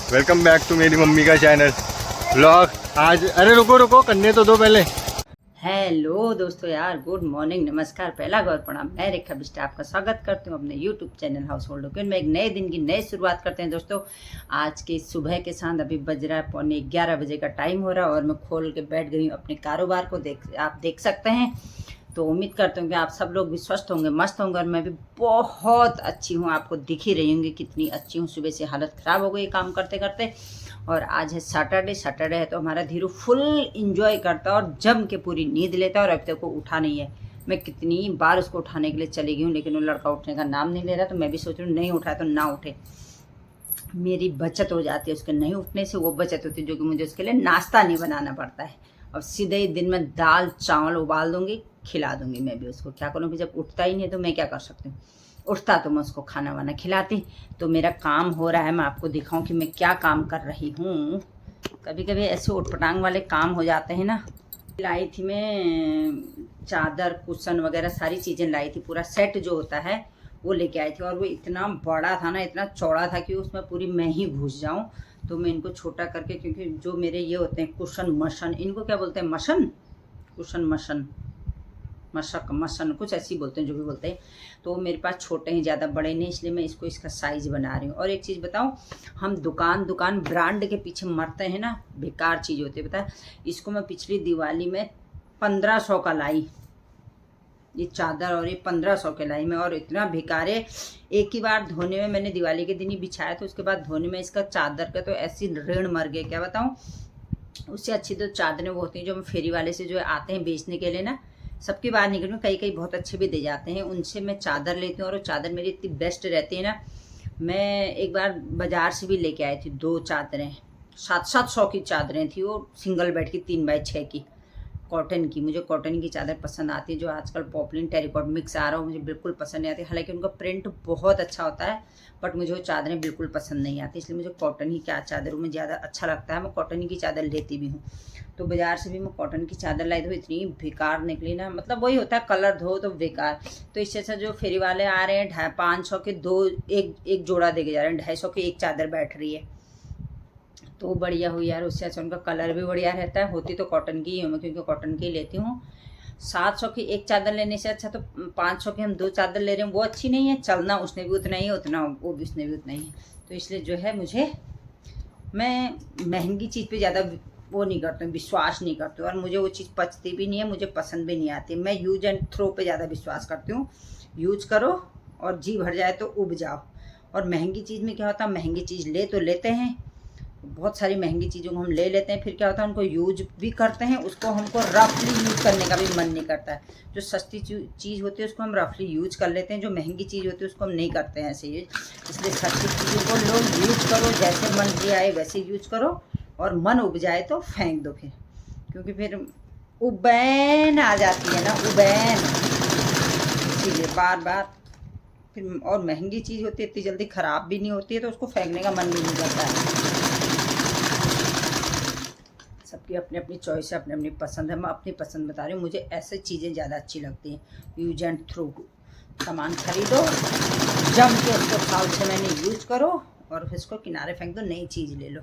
Welcome back to मेरी mummy का channel vlog. आज अरे रुको रुको करने तो दो पहले। हेलो दोस्तों यार, गुड मॉर्निंग, नमस्कार, पहला गौर प्रणाम। मैं रेखा बिष्ट आपका स्वागत करती हूँ अपने यूट्यूब चैनल हाउस होल्ड में। एक नए दिन की नई शुरुआत करते हैं दोस्तों। आज के सुबह के साथ अभी बज रहा है 11:15 बजे का टाइम हो रहा है और मैं खोल के बैठ गई हूँ अपने कारोबार को। आप देख सकते हैं। तो उम्मीद करती हूँ कि आप सब लोग भी स्वस्थ होंगे, मस्त होंगे और मैं भी बहुत अच्छी हूँ। आपको दिख ही रही होंगी कितनी अच्छी हूँ। सुबह से हालत ख़राब हो गई काम करते करते। और आज है सैटरडे है तो हमारा धीरू फुल इंजॉय करता है और जम के पूरी नींद लेता है। और अब तक को उठा नहीं है। मैं कितनी बार उसको उठाने के लिए चली गई हूँ लेकिन वो लड़का उठने का नाम नहीं ले रहा। तो मैं भी सोच रही हूँ नहीं उठा तो ना उठे, मेरी बचत हो जाती है उसके नहीं उठने से। वो बचत होती है जो कि मुझे उसके लिए नाश्ता नहीं बनाना पड़ता है। अब सीधे ही दिन में दाल चावल उबाल दूंगी, खिला दूंगी। मैं भी उसको क्या करूँ, जब उठता ही नहीं तो मैं क्या कर सकती हूँ। उठता तो मैं उसको खाना वाना खिलाती। तो मेरा काम हो रहा है, मैं आपको दिखाऊं कि मैं क्या काम कर रही हूँ। कभी कभी ऐसे उटपटांग वाले काम हो जाते हैं ना। लाई थी मैं चादर कुशन वगैरह सारी चीज़ें लाई थी, पूरा सेट जो होता है वो लेके आई थी। और वो इतना बड़ा था ना, इतना चौड़ा था कि उसमें पूरी मैं ही घुस जाऊं। तो मैं इनको छोटा करके, क्योंकि जो मेरे ये होते हैं कुशन मशन, इनको क्या बोलते हैं, मशन, कुशन मशन, मशक मसन कुछ ऐसी बोलते हैं, जो भी बोलते हैं। तो मेरे पास छोटे हैं, ज़्यादा बड़े नहीं, इसलिए मैं इसको इसका साइज़ बना रही हूँ। और एक चीज़ बताऊँ, हम दुकान ब्रांड के पीछे मरते हैं ना, बेकार चीज़ होती है। पता है, इसको मैं पिछली दिवाली में 1500 का लाई, ये चादर, और ये 1500 के लाई में। और इतना बेकार है, एक ही बार धोने में, मैंने दिवाली के दिन ही बिछाया था, उसके बाद धोने में इसका चादर का तो ऐसी ऋण मर गया क्या बताऊँ। उससे अच्छी तो चादरें वो होती हैं जो हम फेरी वाले से जो आते हैं बेचने के लिए ना, सबकी बात निकल में, कई कई बहुत अच्छे भी दे जाते हैं, उनसे मैं चादर लेती हूँ। और वो चादर मेरी इतनी बेस्ट रहती है ना। मैं एक बार बाज़ार से भी लेके आई थी 2 चादरें, 700 की चादरें थी वो, सिंगल बेड की 3x6 की, कॉटन की। मुझे कॉटन की चादर पसंद आती है। जो आजकल पॉपुलर टेरिकॉट मिक्स आ रहा हो मुझे बिल्कुल पसंद नहीं आती। हालांकि उनका प्रिंट बहुत अच्छा होता है बट मुझे वो चादरें बिल्कुल पसंद नहीं आती। इसलिए मुझे कॉटन ही क्या चादरों में ज़्यादा अच्छा लगता है। मैं कॉटन ही की चादर लेती भी हूँ। तो बाज़ार से भी मैं कॉटन की चादर लाई तो इतनी बेकार निकली ना, मतलब वही होता है, कलर धो तो बेकार। तो इससे अच्छा जो फेरी वाले आ रहे हैं 500 के दो एक जोड़ा दे के जा रहे हैं, 250 की एक चादर बैठ रही है। तो बढ़िया हुई यार, उससे अच्छा उनका कलर भी बढ़िया रहता है। होती तो कॉटन की ही हूँ मैं, क्योंकि कॉटन की लेती हूँ। 700 की एक चादर लेने से अच्छा तो 500 की हम 2 चादर ले रहे हैं, वो अच्छी नहीं है। चलना उसने भी उतना ही, उतना वो भी उसने भी उतना ही। तो इसलिए जो है, मुझे, मैं महंगी चीज़ पे ज़्यादा वो नहीं करती हूँ, विश्वास नहीं करती हूँ। और मुझे वो चीज़ पचती भी नहीं है, मुझे पसंद भी नहीं आती। मैं यूज एंड थ्रो पे ज़्यादा विश्वास करती हूँ। यूज करो और जी भर जाए तो उब जाओ। और महंगी चीज़ में क्या होता है, महंगी चीज़ ले तो लेते हैं, बहुत सारी महंगी चीज़ों को हम ले लेते हैं, फिर क्या होता है उनको यूज भी करते हैं, उसको हमको रफली यूज करने का भी मन नहीं करता है। जो सस्ती चीज़ होती है उसको हम रफली यूज कर लेते हैं, जो महंगी चीज़ होती है उसको हम नहीं करते हैं ऐसे यूज। इसलिए सस्ती चीज़ों को लोग यूज करो, जैसे मन किया आए वैसे यूज करो, और मन उब जाए तो फेंक दो फिर, क्योंकि फिर उबैन आ जाती है ना, उबैन। इसीलिए बार बार फिर, और महंगी चीज़ होती है इतनी जल्दी ख़राब भी नहीं होती है, तो उसको फेंकने का मन भी नहीं करता है। सबकी अपनी अपनी चॉइस है, अपनी अपनी पसंद है। मैं अपनी पसंद बता रही हूँ, मुझे ऐसी चीज़ें ज़्यादा अच्छी लगती हैं। यूज एंड थ्रो सामान खरीदो, जम के उसको साल 6 महीने यूज करो और फिर उसको किनारे फेंक दो, नई चीज़ ले लो।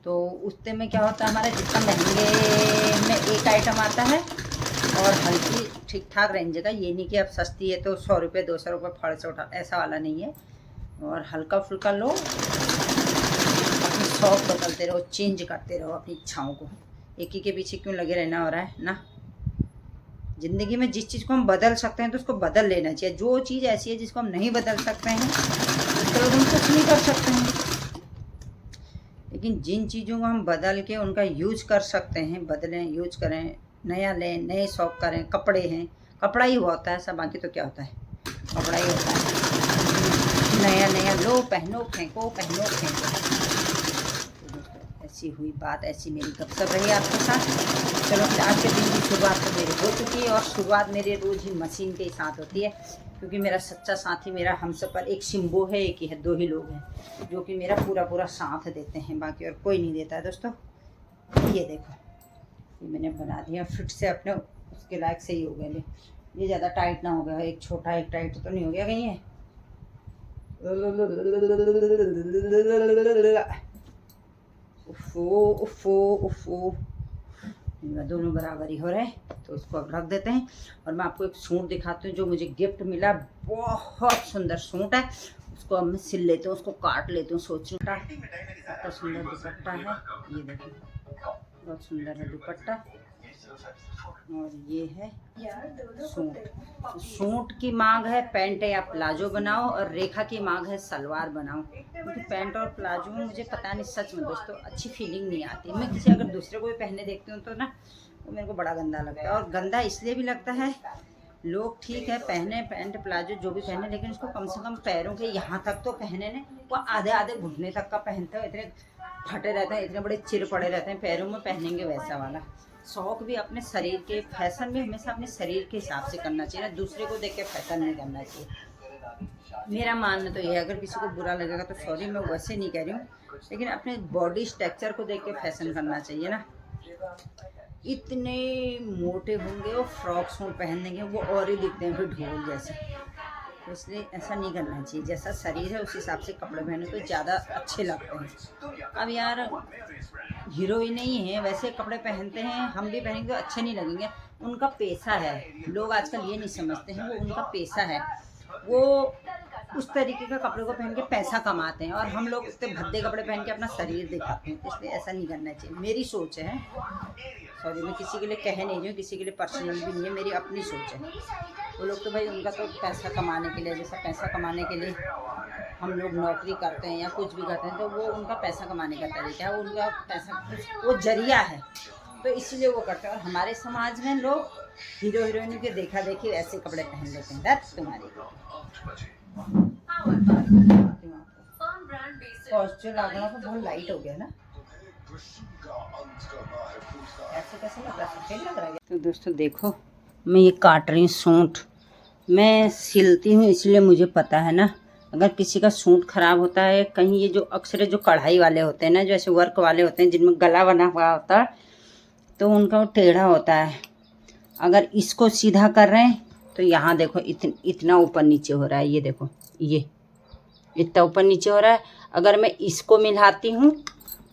तो उससे में क्या होता है, हमारा जितना महंगे में एक आइटम आता है और हल्की ठीक ठाक रेंज का, ये नहीं कि अब सस्ती है तो 100 रुपये 200 रुपये फड़ से उठा, ऐसा वाला नहीं है। और हल्का फुल्का लो, अपनी शौक बदलते रहो, चेंज करते रहो अपनी इच्छाओं को। एक ही के पीछे क्यों लगे रहना हो रहा है ना। ज़िंदगी में जिस चीज़ को हम बदल सकते हैं तो उसको बदल लेना चाहिए। जो चीज़ ऐसी है जिसको हम नहीं बदल सकते हैं तो हम कुछ नहीं कर सकते हैं। लेकिन जिन चीज़ों को हम बदल के उनका यूज कर सकते हैं, बदलें, यूज करें, नया लें, नए शौक करें। कपड़े हैं, कपड़ा ही हुआ होता है सब, बाकी तो क्या होता है, कपड़ा ही होता है। नया नया लो, पहनो फेंको, पहनो फेंको। ऐसी हुई बात, ऐसी मेरी गपशप रही आपके साथ। चलो फिर आज के दिन की शुरुआत तो मेरी हो चुकी है। और शुरुआत मेरी रोज़ ही मशीन के साथ होती है, क्योंकि मेरा सच्चा साथी, मेरा हमसफ़र एक शिम्बो है, एक ही है, 2 ही लोग हैं जो कि मेरा पूरा पूरा साथ देते हैं, बाकी और कोई नहीं देता है दोस्तों। ये देखो, ये मैंने बना दिया फिट से, अपने उसके लायक सही हो गए। ये ज़्यादा टाइट ना हो गया, एक छोटा एक टाइट तो नहीं हो गया कहीं। उफ़ो उफ़ो उफ़ो, इनका दोनों बराबर ही हो रहे हैं। तो इसको अब रख देते हैं। और मैं आपको एक सूट दिखाती हूँ जो मुझे गिफ्ट मिला, बहुत सुंदर सूट है। उसको अब मैं सिल लेती हूँ, उसको काट लेती हूँ। सोच रही हूँ कितना सुंदर दुपट्टा है, ये देखो बहुत सुंदर है दुपट्टा। और ये है सूट। सूट की मांग है पैंट या प्लाजो बनाओ, और रेखा की मांग है सलवार बनाओ। क्योंकि पैंट और प्लाजो में मुझे पता नहीं, सच में दोस्तों अच्छी फीलिंग नहीं आती। मैं किसी अगर दूसरे को भी पहने देखती हूँ तो ना वो मेरे को बड़ा गंदा लगता है। और गंदा इसलिए भी लगता है, लोग ठीक है पहने पैंट प्लाजो जो भी पहने, लेकिन उसको कम से कम पैरों के यहाँ तक तो पहने ने। वो आधे आधे घुटने तक का पहनते हो, इतने फटे रहते हैं, इतने बड़े चिर पड़े रहते हैं पैरों में, पहनेंगे वैसा वाला। शौक भी अपने शरीर के, फैशन भी हमेशा अपने शरीर के हिसाब से करना चाहिए ना, दूसरे को देख के फैशन नहीं करना चाहिए। मेरा मानना तो ये है, अगर किसी को बुरा लगेगा तो सॉरी, मैं वैसे नहीं कह रही हूँ, लेकिन अपने बॉडी स्ट्रक्चर को देख के फैशन करना चाहिए ना। इतने मोटे होंगे और फ्रॉक सूट पहन देंगे, वो और ही दिखते हैं फिर ढोल जैसे। तो इसलिए ऐसा नहीं करना चाहिए, जैसा शरीर है उस हिसाब से कपड़े पहने तो ज़्यादा अच्छे लगते हैं। अब यार हीरोइन ही है, वैसे कपड़े पहनते हैं, हम भी पहनेंगे तो अच्छे नहीं लगेंगे। उनका पैसा है, लोग आजकल ये नहीं समझते हैं, वो उनका पैसा है, वो उस तरीके का कपड़े को पहन के पैसा कमाते हैं, और हम लोग इतने भद्दे कपड़े पहन के अपना शरीर दिखाते हैं। इसलिए ऐसा नहीं करना चाहिए, मेरी सोच है। सॉरी, मैं किसी के लिए कह नहीं रही हूँ, किसी के लिए पर्सनल भी नहीं है, मेरी अपनी सोच है। वो लोग तो भाई उनका तो पैसा कमाने के लिए, जैसा पैसा कमाने के लिए हम लोग नौकरी करते हैं या कुछ भी करते हैं, तो वो उनका पैसा कमाने का तरीका है, उनका पैसा वो जरिया है, तो इसीलिए वो करते हैं। और हमारे समाज में लोग हीरो हीरोइनों के देखा देखी ऐसे कपड़े पहन लेते हैं। दैट्स तुम्हारी पॉस्चर लगना तो बहुत लाइट हो गया ना, ऐसे कैसे लग रहा है, सफेद लग रहा है। तो दोस्तों देखो, मैं ये काट रही हूँ सूट। मैं सिलती हूँ इसलिए मुझे पता है ना, अगर किसी का सूट ख़राब होता है कहीं, ये जो अक्सर जो कढ़ाई वाले होते हैं ना, जो ऐसे वर्क वाले होते हैं जिनमें गला बना हुआ होता है, तो उनका वो टेढ़ा होता है। अगर इसको सीधा कर रहे हैं तो यहाँ देखो इतना ऊपर नीचे हो रहा है, ये देखो ये इतना ऊपर नीचे हो रहा है। अगर मैं इसको मिलाती हूँ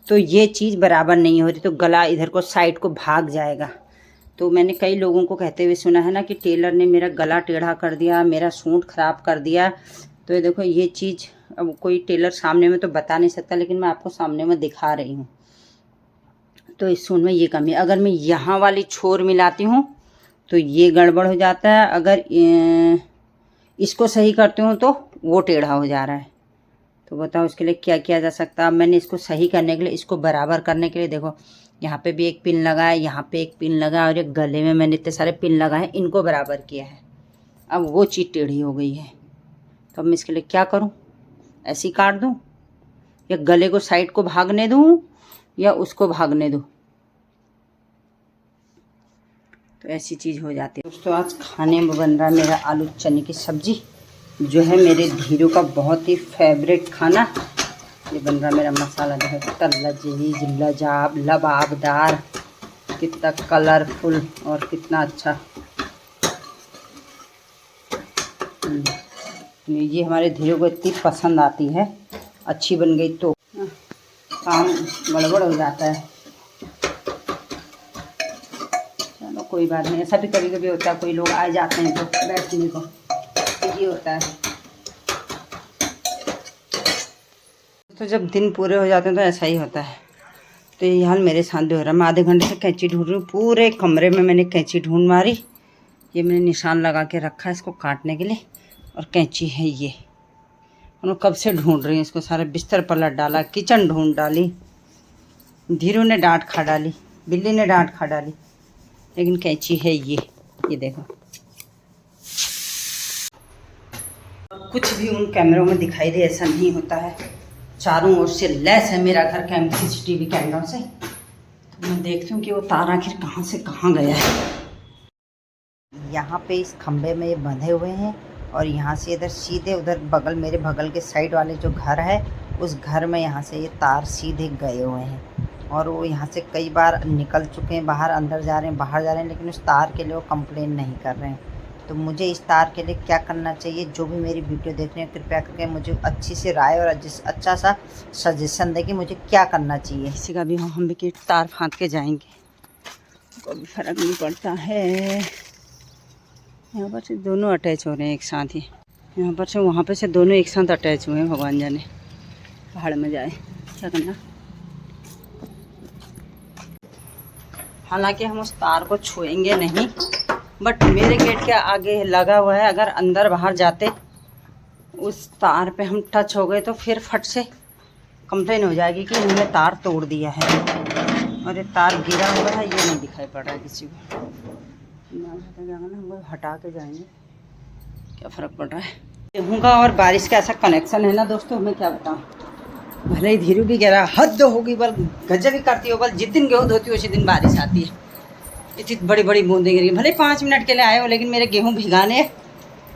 तो ये चीज़ बराबर नहीं हो रही, तो गला इधर को साइड को भाग जाएगा। तो मैंने कई लोगों को कहते हुए सुना है ना कि टेलर ने मेरा गला टेढ़ा कर दिया, मेरा सूट ख़राब कर दिया। तो ये देखो ये चीज़, अब कोई टेलर सामने में तो बता नहीं सकता, लेकिन मैं आपको सामने में दिखा रही हूँ। तो इस सूट में ये कमी है। अगर मैं यहाँ वाली छोर मिलाती हूँ तो ये गड़बड़ हो जाता है, अगर इसको सही करती हूँ तो वो टेढ़ा हो जा रहा है। तो बताओ इसके लिए क्या किया जा सकता है। अब मैंने इसको सही करने के लिए, इसको बराबर करने के लिए देखो यहाँ पे भी एक पिन लगा है, यहाँ पे एक पिन लगा है, और ये गले में मैंने इतने सारे पिन लगाए हैं, इनको बराबर किया है। अब वो चीज़ टेढ़ी हो गई है, तो अब मैं इसके लिए क्या करूँ, ऐसे ही काट दूँ या गले को साइड को भागने दूँ या उसको भागने दूँ, तो ऐसी चीज़ हो जाती है। दोस्तों आज खाने में बन रहा है मेरा आलू चने की सब्ज़ी, जो है मेरे धीरू का बहुत ही फेवरेट खाना। ये बन रहा मेरा मसाला, देखो तलजीज लजाब लबाबदार, कितना कलरफुल और कितना अच्छा। ये हमारे धीरू को इतनी पसंद आती है, अच्छी बन गई तो काम गड़बड़ हो जाता है। चलो कोई बात नहीं, ऐसा भी कभी कभी होता है, कोई लोग आ जाते हैं तो बैठने को, ये होता है। तो जब दिन पूरे हो जाते हैं तो ऐसा ही होता है। तो ये हाल मेरे साथ भी हो रहा है। मैं आधे घंटे से कैंची ढूंढ रही हूँ, पूरे कमरे में मैंने कैंची ढूंढ मारी। ये मैंने निशान लगा के रखा है इसको काटने के लिए, और कैंची है ये। और कब से ढूंढ रही हूँ इसको, सारे बिस्तर पलट डाला, किचन ढूंढ डाली, धीरू ने डांट खा डाली, बिल्ली ने डांट खा डाली, लेकिन कैंची है ये देखो। कुछ भी उन कैमरों में दिखाई दे ऐसा नहीं होता है, चारों ओर से लैस है मेरा घर CCTV कैमरों से। तो मैं देखती हूँ कि वो तार आखिर कहाँ से कहाँ गया है। यहाँ पे इस खंभे में ये बंधे हुए हैं, और यहाँ से इधर सीधे उधर बगल, मेरे बगल के साइड वाले जो घर है उस घर में यहाँ से ये तार सीधे गए हुए हैं, और वो यहाँ से कई बार निकल चुके हैं बाहर, अंदर जा रहे हैं बाहर जा रहे हैं, लेकिन उस तार के लिए वो कंप्लेन नहीं कर रहे हैं। तो मुझे इस तार के लिए क्या करना चाहिए, जो भी मेरी वीडियो देख रहे हैं कृपया करके मुझे अच्छी सी राय और अच्छा सा सजेशन दे कि मुझे क्या करना चाहिए। किसी का भी हम भी तार फाँद के जाएंगे, कोई फर्क नहीं पड़ता है। यहाँ पर से दोनों अटैच हो रहे हैं एक साथ ही, यहाँ पर से वहाँ पर से दोनों एक साथ अटैच हुए हैं। भगवान जाने पहाड़ में जाए क्या करना। हालांकि हम उस तार को छुएंगे नहीं, बट मेरे गेट के आगे लगा हुआ है, अगर अंदर बाहर जाते उस तार पे हम टच हो गए तो फिर फट से कंप्लेन हो जाएगी कि इन्होंने तार तोड़ दिया है। और ये तार गिरा हुआ है, ये नहीं दिखाई पड़ रहा है किसी को। हम हटा के जाएंगे, क्या फ़र्क पड़ रहा है। गेहूँ का और बारिश का ऐसा कनेक्शन है ना दोस्तों, मैं क्या बताऊँ। भले ही धीरू भी गिरा, हद होगी, बल गजब ही करती हो, बल जिस दिन गेहूँ धोती हो उसी दिन बारिश आती है। इतनी बड़ी बड़ी बूंदें गिरी, भले 5 मिनट के लिए आए हो, लेकिन मेरे गेहूँ भिगाने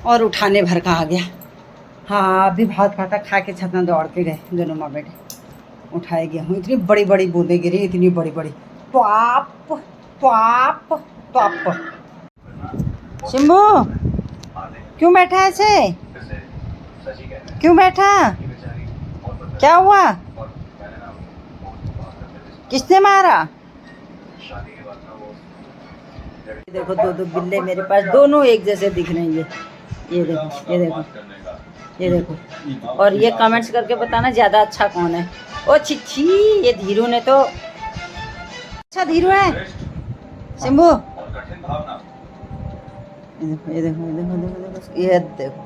और उठाने भर का आ गया। हाँ, अभी भात खाता खा के छत में दौड़ के गए दोनों माँ बेटे, उठाए गेहूँ। इतनी बड़ी बड़ी बूंदें गिरी, इतनी बड़ी बड़ी। ट्वाप ट्वाप ट्वाप। शिम्बू क्यों बैठा है ऐसे, क्यों बैठा, क्या हुआ, किसने मारा। देखो दो बिल्ले मेरे पास, दोनों एक जैसे दिख रहे हैं। ये देखो ये देखो ये देखो। और ये कमेंट्स करके बताना ज़्यादा अच्छा कौन है। ओ छिछी, ये धीरू ने तो अच्छा धीरू है। शिम्बू ये देखो ये देखो ये देखो ये देखो ये देखो।